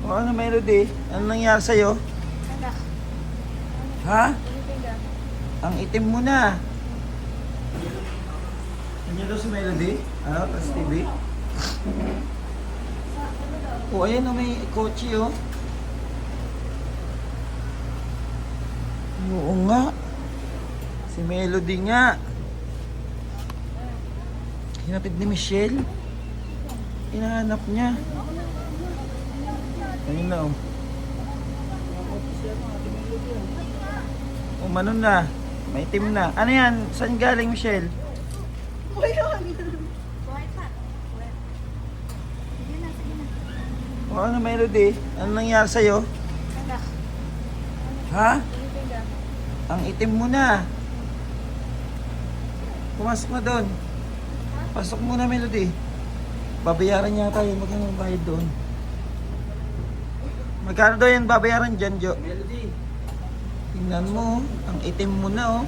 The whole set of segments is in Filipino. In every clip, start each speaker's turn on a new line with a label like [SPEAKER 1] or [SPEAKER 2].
[SPEAKER 1] O ano, Melody? Ano nangyari sa'yo?
[SPEAKER 2] Anak,
[SPEAKER 1] Ha?
[SPEAKER 2] tinitingnan.
[SPEAKER 1] Ang itim mo na. Ano daw si Melody? Ano? Tapos TV? O ayan o, may kotse o. Oo nga. Si Melody nga. Hinatid ni Michelle. Hinahanap niya. Ayun na o. Umanon na. May itim na. Ano yan? Saan galing, Michelle?
[SPEAKER 2] Buhay pa. Sige na, sige na.
[SPEAKER 1] O ano, Melody? Ano nangyari sa'yo?
[SPEAKER 2] Anak,
[SPEAKER 1] Ha?
[SPEAKER 2] tinitingnan.
[SPEAKER 1] Ang itim mo na. Pumasok na doon. Pasok muna, Melody. Babayaran niya tayo. Magkano ang bayad doon? Magkano daw yan babayaran dyan, Jo? Melody. Tingnan mo, oh. Ang itim mo na, oh.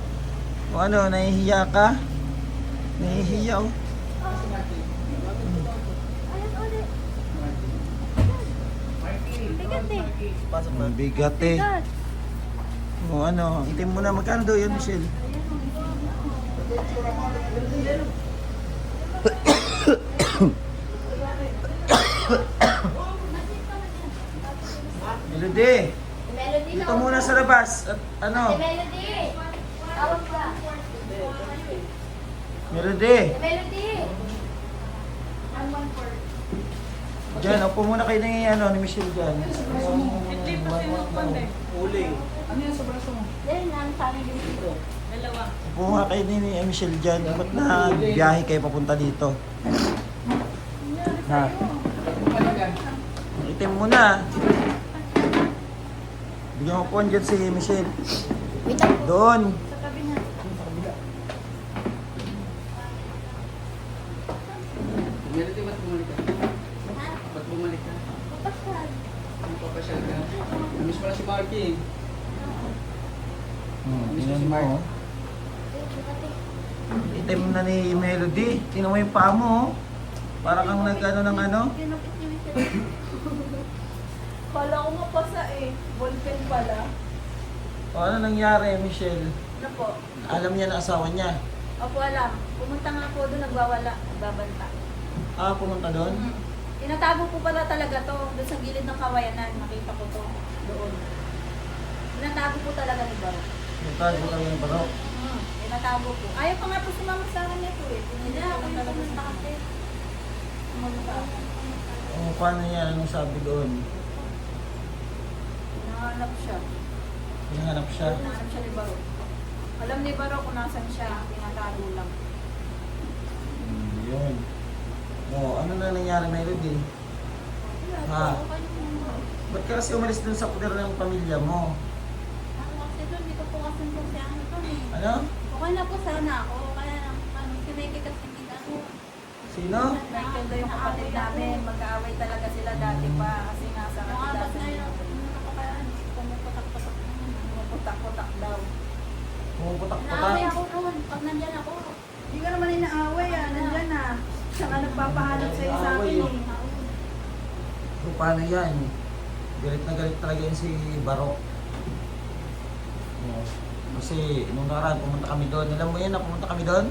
[SPEAKER 1] O ano, nahihiya ka? Nahihiya, oh.
[SPEAKER 2] Ayan ulit. Bigat eh.
[SPEAKER 1] Pasok na. Bigat, eh.
[SPEAKER 2] Bigat.
[SPEAKER 1] O ano, ang itim mo na. Magkano daw yan, Michelle? Melody,
[SPEAKER 2] Melody
[SPEAKER 1] dito muna sa labas. At ano,
[SPEAKER 2] Melody. Tawag ka.
[SPEAKER 1] Melody.
[SPEAKER 2] Melody.
[SPEAKER 1] Diyan, upo muna kayo ni, ano, ni Michelle dyan. Uling.
[SPEAKER 2] Then, ang sabi din dito.
[SPEAKER 1] Upo nga kayo ni Michelle dyan. Ba't na biyahe kayo papunta dito? Ha? Ang itim mo na. Bigyan mo po dyan si Michelle.
[SPEAKER 2] Wait lang.
[SPEAKER 1] Doon.
[SPEAKER 2] Sa tabi niya.
[SPEAKER 3] Melody, ba't bumalik ka?
[SPEAKER 2] Ha?
[SPEAKER 3] Ba't bumalik ka?
[SPEAKER 2] Papasyal.
[SPEAKER 3] Magpapasyal ka? Namiss mo na si Marky.
[SPEAKER 1] Tingnan mo, oh.
[SPEAKER 2] Eh, bigat eh.
[SPEAKER 1] Itim na ni Melody. Tingnan mo yung paa mo, oh. Para kang nag-ano ng ano.
[SPEAKER 2] Kinupit niya Michelle.
[SPEAKER 4] Kala ko nga pasa eh. Ballpen pala.
[SPEAKER 1] O ano nangyari, Michelle?
[SPEAKER 2] Ano po?
[SPEAKER 1] Alam niya na asawa niya.
[SPEAKER 2] Opo, alam. Pumunta nga po doon, nagbawala, nagbabanta.
[SPEAKER 1] Ah, pumunta doon?
[SPEAKER 2] Tinatago po pala talaga to, doon sa gilid ng kawayanan, nakita ko to, doon. Tinatago po talaga ni Baro.
[SPEAKER 1] Nagtago kami ng barok.
[SPEAKER 2] Tinatago po. Ayaw pa nga po sumama sa akin nito eh. Hindi ako yung pumunta kasi. Pumunta ako.
[SPEAKER 1] O paano niya? Anong sabi doon?
[SPEAKER 2] Hinahanap siya.
[SPEAKER 1] Hinahanap siya.
[SPEAKER 2] Hinahanap siya ni Baro. Alam ni Baro kung nasan siya, tinatago lang.
[SPEAKER 1] Yun. O, ano na nangyari, Melody? Ha?
[SPEAKER 2] Okay naman.
[SPEAKER 1] Ba't ka kasi umalis doon sa poder ng pamilya mo?
[SPEAKER 2] Ako kasi doon, dito po kasi po siya ano to eh.
[SPEAKER 1] Ano?
[SPEAKER 2] Okay na po sana ako, kaya ano, si Mickey kasi ano,
[SPEAKER 1] Sino?
[SPEAKER 2] Michael daw yung kapatid namin, mag-aaway talaga sila dati pa kasi nasa kanila sila. Pumuputak-putak daw.
[SPEAKER 1] Pumuputak-putak.
[SPEAKER 2] Naaway ako noon, pag nandyan ako.
[SPEAKER 4] Hindi ka naman inaaway ah. Nandyan na. Siya nga nagpapahanap sa'yo sa akin eh.
[SPEAKER 1] So, paano yan? Galit na galit talaga yun si Barok. O, kasi nung nakaraan pumunta kami doon. Alam mo yan na pumunta kami doon?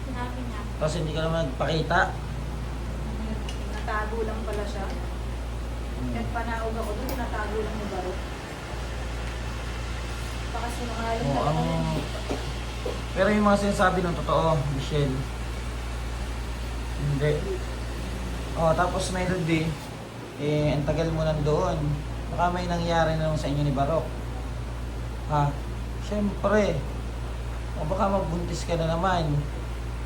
[SPEAKER 2] Sinabi niya,
[SPEAKER 1] Tapos hindi ka naman nagpakita.
[SPEAKER 2] tinatago lang pala siya. Kahit panaog ako doon, tinatago lang ni Baro. Baka sinungaling
[SPEAKER 1] O,
[SPEAKER 2] talaga
[SPEAKER 1] ang...
[SPEAKER 2] yun.
[SPEAKER 1] Pero yung mga sinasabi ng totoo, Michelle. Hindi. O, tapos Melody, ang tagal mo nandoon. Baka may nangyari na lang sa inyo ni Barok. Ha? Siyempre. O baka magbuntis ka na naman.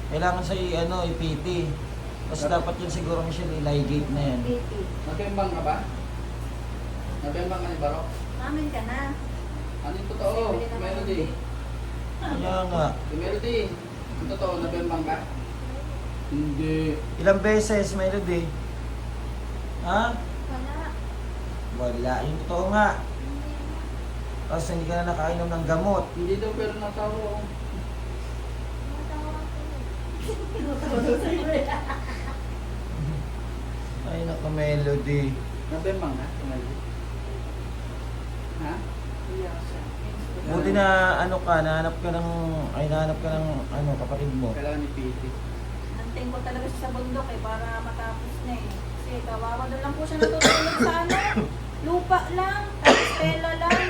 [SPEAKER 1] Kailangan sa'yo ipiti. Tapos dapat yun siguro, Michelle, i-ligate na yan.
[SPEAKER 2] Baby,
[SPEAKER 3] Nabembang ka ba? Nabembang ka ni Barok?
[SPEAKER 2] amin ka na.
[SPEAKER 3] Ano yung totoo? Melody.
[SPEAKER 1] Kaya nga.
[SPEAKER 3] Si Melody. Yung totoo, nabembang ka? Hindi.
[SPEAKER 1] Ilang beses, Melody? Ha?
[SPEAKER 2] Wala.
[SPEAKER 1] Wala. Yung totoo nga. Tapos hindi ka na nakainom ng gamot.
[SPEAKER 3] Hindi daw pero natawa.
[SPEAKER 1] Ay, naku, Melody.
[SPEAKER 3] Nabembang ha? Ha?
[SPEAKER 4] Iyak siya.
[SPEAKER 1] Buti na ano ka, nahanap ka ng ano, kapatid mo.
[SPEAKER 3] Kailangan ni PT.
[SPEAKER 2] Nantayin ko talaga siya sa bundok para matapos na Kasi kawawa na lang po siya natutulog sa lupa lang, tapos tela lang.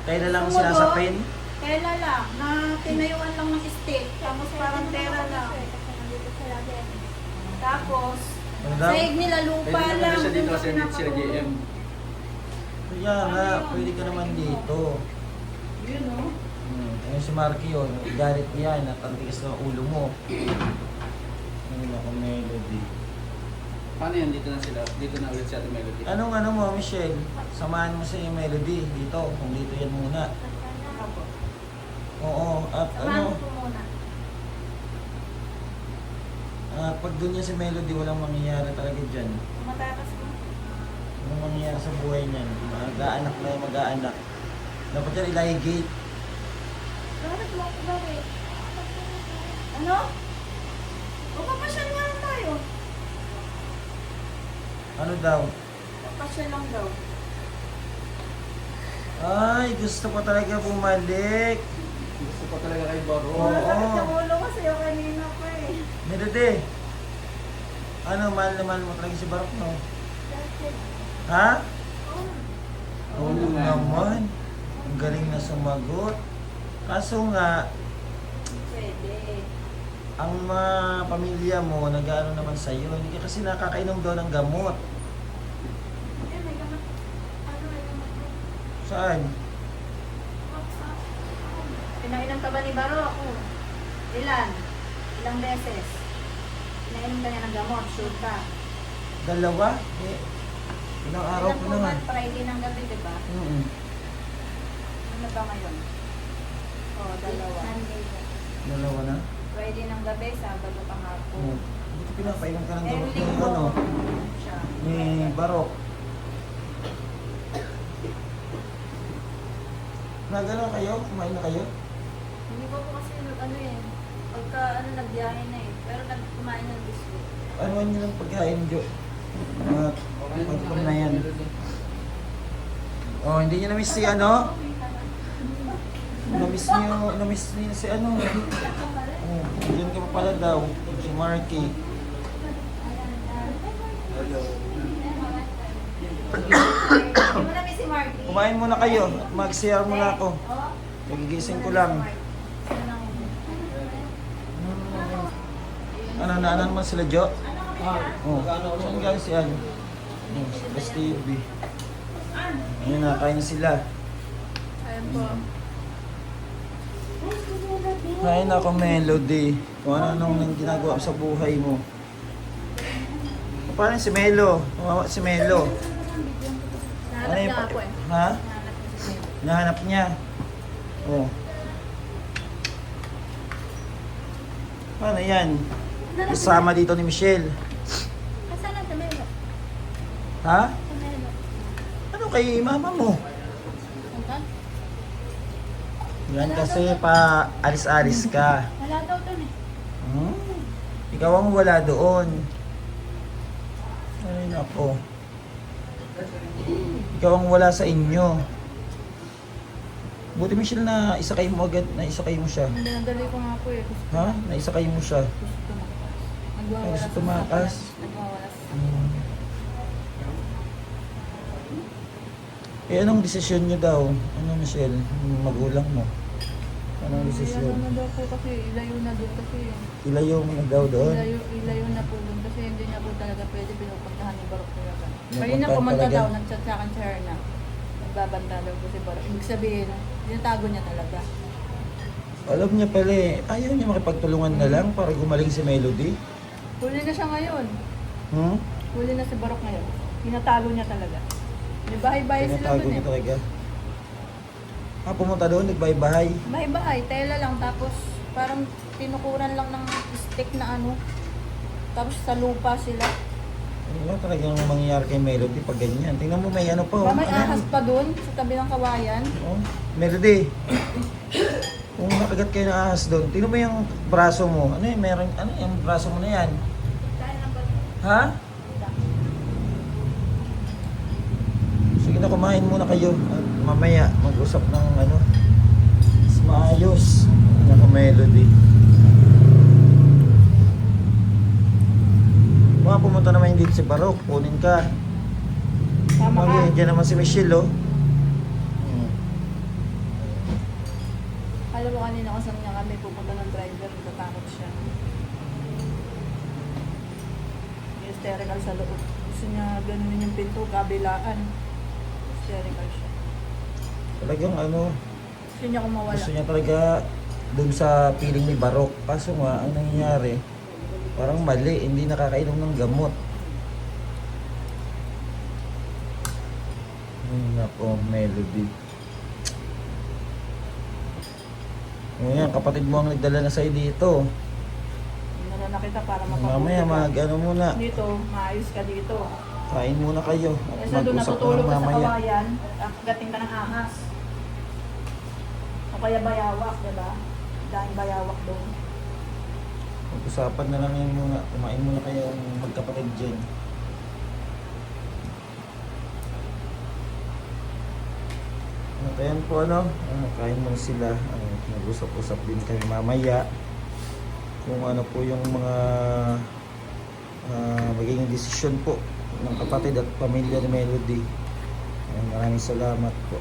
[SPEAKER 1] Kaya lang
[SPEAKER 2] Sumubok.
[SPEAKER 1] sinasapin.
[SPEAKER 2] Tela lang, na tinayuan lang ng stick, tapos parang tela lang. Tapos,
[SPEAKER 1] Ano daw?
[SPEAKER 2] sahig nila lupa
[SPEAKER 3] Pwede
[SPEAKER 2] lang.
[SPEAKER 3] naman siya dito
[SPEAKER 2] dun
[SPEAKER 3] kasi
[SPEAKER 2] sa
[SPEAKER 3] hindi siya
[SPEAKER 2] pinapatulog.
[SPEAKER 3] JM.
[SPEAKER 1] Kaya nga, pwede ka naman dito.
[SPEAKER 2] Yun o.
[SPEAKER 1] Ayun si Marky yun, galit yan at ang tigas ng ulo mo. Ayun ako, Melody.
[SPEAKER 3] Paano yan? Dito na sila. Dito na ulit si Ate Melody.
[SPEAKER 1] Anong ano mo, Michelle? Samahan mo sa yung Melody dito, kung dito yan muna.
[SPEAKER 2] Opo.
[SPEAKER 1] Oo, at
[SPEAKER 2] Samahan
[SPEAKER 1] ano,
[SPEAKER 2] ko po muna.
[SPEAKER 1] pag doon yan si Melody, walang mangyayari talaga dyan.
[SPEAKER 2] Matakas mo.
[SPEAKER 1] Anong mangyayari sa buhay niyan? Mag-aanak na yung mag-aanak. Dapat yan iligate.
[SPEAKER 2] Bakit mo ako bakit? Ano? O papasyal nga lang tayo.
[SPEAKER 1] Ano daw?
[SPEAKER 2] Papasyal lang daw.
[SPEAKER 1] Ay, gusto pa talaga bumalik.
[SPEAKER 3] Gusto pa talaga kay Baro.
[SPEAKER 1] Oo.
[SPEAKER 4] Sakit yung ulo kasi yung kanina pa eh.
[SPEAKER 1] Melody, ano, mahal na mahal mo talaga si Barok, no? Ha? Oo naman. Ang galing na sumagot. Kaso nga,
[SPEAKER 2] Pwede.
[SPEAKER 1] ang mga pamilya mo, nag-ano naman sa'yo. Hindi ka kasi nakakainom daw ng gamot.
[SPEAKER 2] Eh, may gamot. Ano may gamot?
[SPEAKER 1] Saan?
[SPEAKER 2] Pinainom ka ba ni Baro? Oo. Ilan? Ilang beses? Pinainom ka niya ng gamot, sure ka.
[SPEAKER 1] Dalawa? Eh, ilang araw
[SPEAKER 2] Ilan
[SPEAKER 1] ko
[SPEAKER 2] po
[SPEAKER 1] na
[SPEAKER 2] ba?
[SPEAKER 1] nga.
[SPEAKER 2] Friday ng gabi, di ba? Ano ba ngayon? Oo, dalawa.
[SPEAKER 1] Dalawa na?
[SPEAKER 2] Friday ng gabi, Sabado pang
[SPEAKER 1] Oo.
[SPEAKER 2] hapon.
[SPEAKER 1] Buti pinapainom ka ng
[SPEAKER 2] Eh,
[SPEAKER 1] gamot ni,
[SPEAKER 2] linggo.
[SPEAKER 1] ano,
[SPEAKER 2] Siya.
[SPEAKER 1] ni Barok. Nagano kayo? Kumain na kayo?
[SPEAKER 2] Hindi ko po kasi pagka nagbiyahe na pero nagkumain ng biscuit.
[SPEAKER 1] Ano nyo lang pagkain, Jo? Mga pagkain na yan. Oh, hindi nyo na-miss si ano? Na-miss niyo si ano? Oh, yun ka pa pala daw. Si Marky.
[SPEAKER 2] Hindi mo na si Marky.
[SPEAKER 1] Kumain muna kayo. Mag-share muna ako. Nagigising ko lang. Ano, naanan mo sila, Jo? Oh, saan galing si ano? Sa TV. Ayun na, kain sila.
[SPEAKER 2] Ayun po.
[SPEAKER 1] Kain ako, Melody. Kung ano nang ginagawa mo sa buhay mo. Paano si Melo? Kawawa si Melo.
[SPEAKER 2] Nahanap
[SPEAKER 1] Ano yung
[SPEAKER 2] niya ako
[SPEAKER 1] Ha?
[SPEAKER 2] Nahanap niya si Mel.
[SPEAKER 1] Nahanap niya. Oh. Paano yan? Kasama dito ni Michelle.
[SPEAKER 2] Asan na si Mel?
[SPEAKER 1] Ha?
[SPEAKER 2] Si Mel.
[SPEAKER 1] Ano kay mama mo?
[SPEAKER 2] Saan?
[SPEAKER 1] Yan kasi pa alis-alis ka.
[SPEAKER 2] Wala daw dun
[SPEAKER 1] Hmm? Ikaw ang wala doon. Ay nako. Ikaw ang wala sa inyo. Buti Michelle na isakay mo agad, na isakay mo siya.
[SPEAKER 2] Hindi, nadali ko nga po
[SPEAKER 1] Ha? Na isakay mo siya.
[SPEAKER 2] Nagwawala
[SPEAKER 1] Gusto tumakas.
[SPEAKER 2] Nagwawala.
[SPEAKER 1] Hmm. Eh anong desisyon niyo daw? Ano Michelle? Yung magulang mo? Anong desisyon?
[SPEAKER 5] Ano na daw po kasi, ilayo na doon kasi.
[SPEAKER 1] Ilayo mo na daw doon?
[SPEAKER 5] Ilayo na po doon kasi hindi niya po talaga pwede pinupuntahan ni Barok talaga.
[SPEAKER 1] Pinupuntahan
[SPEAKER 5] Kanina pumunta
[SPEAKER 1] talaga?
[SPEAKER 5] daw, nag-chat sa akin si Herna. Nagbabanta daw po si Barok. Ibig sabihin, tinatago niya talaga.
[SPEAKER 1] Alam niya pala eh, ayaw niya makipagtulungan na lang para gumaling si Melody.
[SPEAKER 5] Huli na siya ngayon.
[SPEAKER 1] Hmm?
[SPEAKER 5] Huli na si Barok ngayon. Tinatago niya talaga. May bahay-bahay sila
[SPEAKER 1] Tinatago
[SPEAKER 5] doon
[SPEAKER 1] niya
[SPEAKER 5] eh.
[SPEAKER 1] talaga. Pumunta doon, nagbahay-bahay.
[SPEAKER 5] Bahay-bahay, tela lang. Tapos parang tinukuran lang ng stick na ano. Tapos sa lupa sila.
[SPEAKER 1] Ano ba talagang mangyayari kay Melody pag ganyan? Tingnan mo may ano pa.
[SPEAKER 5] Ba, may
[SPEAKER 1] Ano yan?
[SPEAKER 5] ahas pa doon sa tabi ng kawayan.
[SPEAKER 1] Oh, Melody. Kung nakagat kayo ng ahas doon, tingnan mo yung braso mo. Ano yung meron, ano yung braso mo na yan? Ha? kumain muna kayo at mamaya mag-usap ng ano, mas maayos na Melody. Mga pumunta naman dito si Barok, kunin ka.
[SPEAKER 5] Tama ka.
[SPEAKER 1] Diyan naman si Michelle, oh.
[SPEAKER 5] Alam mo kanina kasi niya kami pupunta ng driver, natatakot siya. Hysterical sa loob. Gusto niya ganunin yung pinto, kabilaan. Hysterical siya.
[SPEAKER 1] Talagang ano,
[SPEAKER 5] Gusto niya kung mawala.
[SPEAKER 1] gusto niya talaga dun sa piling ni Barok. Kaso nga, ang nangyayari, parang mali, hindi nakakainom ng gamot. Nako, Melody. Ngayon, kapatid mo ang nagdala na sa'yo dito.
[SPEAKER 5] Inano na kita para mapabuti
[SPEAKER 1] Mamaya,
[SPEAKER 5] ka.
[SPEAKER 1] mag-ano muna.
[SPEAKER 5] Dito, maayos ka dito.
[SPEAKER 1] Kain muna kayo. At
[SPEAKER 5] Kasi doon
[SPEAKER 1] mag-usap
[SPEAKER 5] natutulog
[SPEAKER 1] na
[SPEAKER 5] ka sa
[SPEAKER 1] mamaya.
[SPEAKER 5] kawayan, gating ka ng ahas. O kaya bayawak, diba? Dahil bayawak doon.
[SPEAKER 1] Mag-usapan na lang yun muna. Kumain muna kayo magkapatid dyan. At ayan po ano, kain muna sila. Mag-usap-usap din kami mamaya. Kung ano po yung mga magiging desisyon po ng kapatid at pamilya ni Melody. Maraming salamat po.